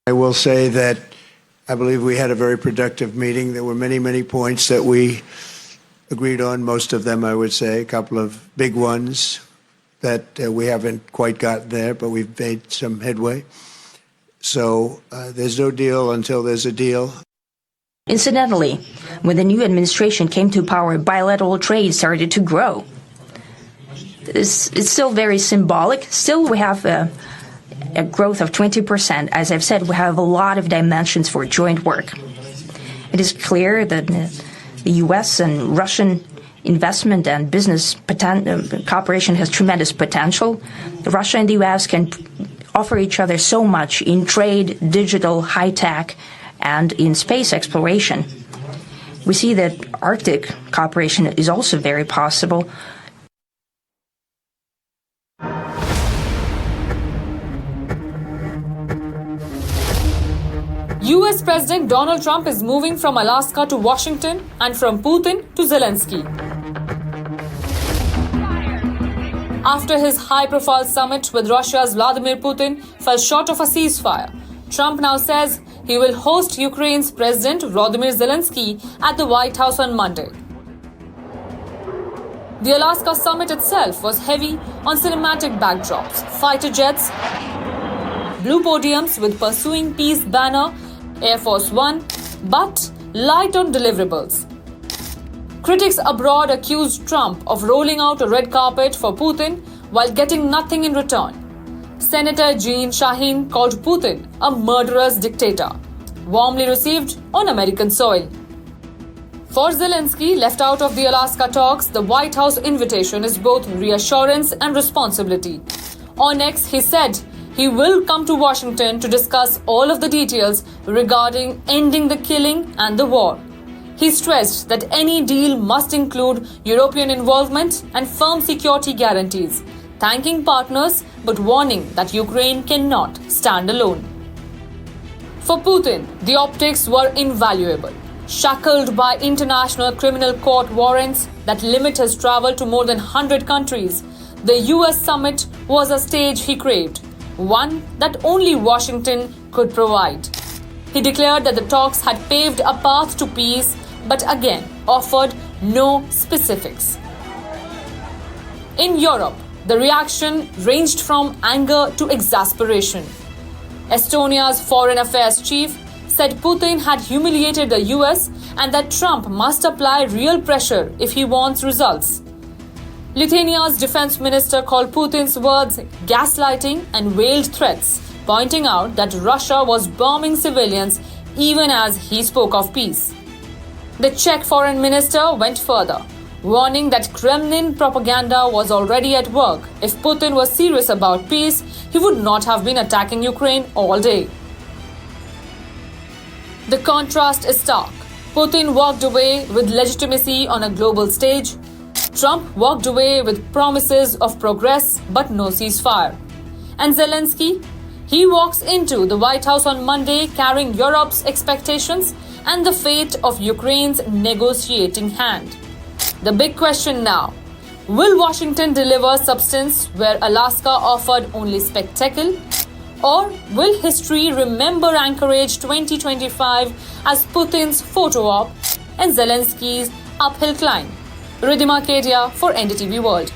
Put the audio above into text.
I will say that I believe we had a very productive meeting. There were many, many points that we agreed on, most of them, I would say, a couple of big ones that we haven't quite gotten there, but we've made some headway. So there's no deal until there's a deal. Incidentally, when the new administration came to power, bilateral trade started to grow. It's still very symbolic. Still, we have a growth of 20%. As I've said, we have a lot of dimensions for joint work. It is clear that the U.S. and Russian investment and business cooperation has tremendous potential. Russia and the U.S. can offer each other so much in trade, digital, high-tech, and in space exploration. We see that Arctic cooperation is also very possible. US President Donald Trump is moving from Alaska to Washington and from Putin to Zelenskyy. After his high-profile summit with Russia's Vladimir Putin fell short of a ceasefire, Trump now says he will host Ukraine's President Volodymyr Zelenskyy at the White House on Monday. The Alaska summit itself was heavy on cinematic backdrops, fighter jets, blue podiums with Pursuing Peace banner, Air Force One, but light on deliverables. Critics abroad accused Trump of rolling out a red carpet for Putin while getting nothing in return. Senator Jeanne Shaheen called Putin a murderous dictator, warmly received on American soil. For Zelenskyy, left out of the Alaska talks, the White House invitation is both reassurance and responsibility. On X, he said he will come to Washington to discuss all of the details regarding ending the killing and the war. He stressed that any deal must include European involvement and firm security guarantees, thanking partners but warning that Ukraine cannot stand alone. For Putin, the optics were invaluable. Shackled by International Criminal Court warrants that limit his travel to more than 100 countries, the US summit was a stage he craved, one that only Washington could provide. He declared that the talks had paved a path to peace, but again offered no specifics. In Europe, the reaction ranged from anger to exasperation. Estonia's foreign affairs chief said Putin had humiliated the US and that Trump must apply real pressure if he wants results. Lithuania's defense minister called Putin's words gaslighting and veiled threats, pointing out that Russia was bombing civilians even as he spoke of peace. The Czech foreign minister went further, warning that Kremlin propaganda was already at work. If Putin was serious about peace, he would not have been attacking Ukraine all day. The contrast is stark. Putin walked away with legitimacy on a global stage. Trump walked away with promises of progress but no ceasefire. And Zelenskyy? He walks into the White House on Monday carrying Europe's expectations and the fate of Ukraine's negotiating hand. The big question now, will Washington deliver substance where Alaska offered only spectacle? Or will history remember Anchorage 2025 as Putin's photo op and Zelenskyy's uphill climb? Riddhima, Kedia for NDTV World.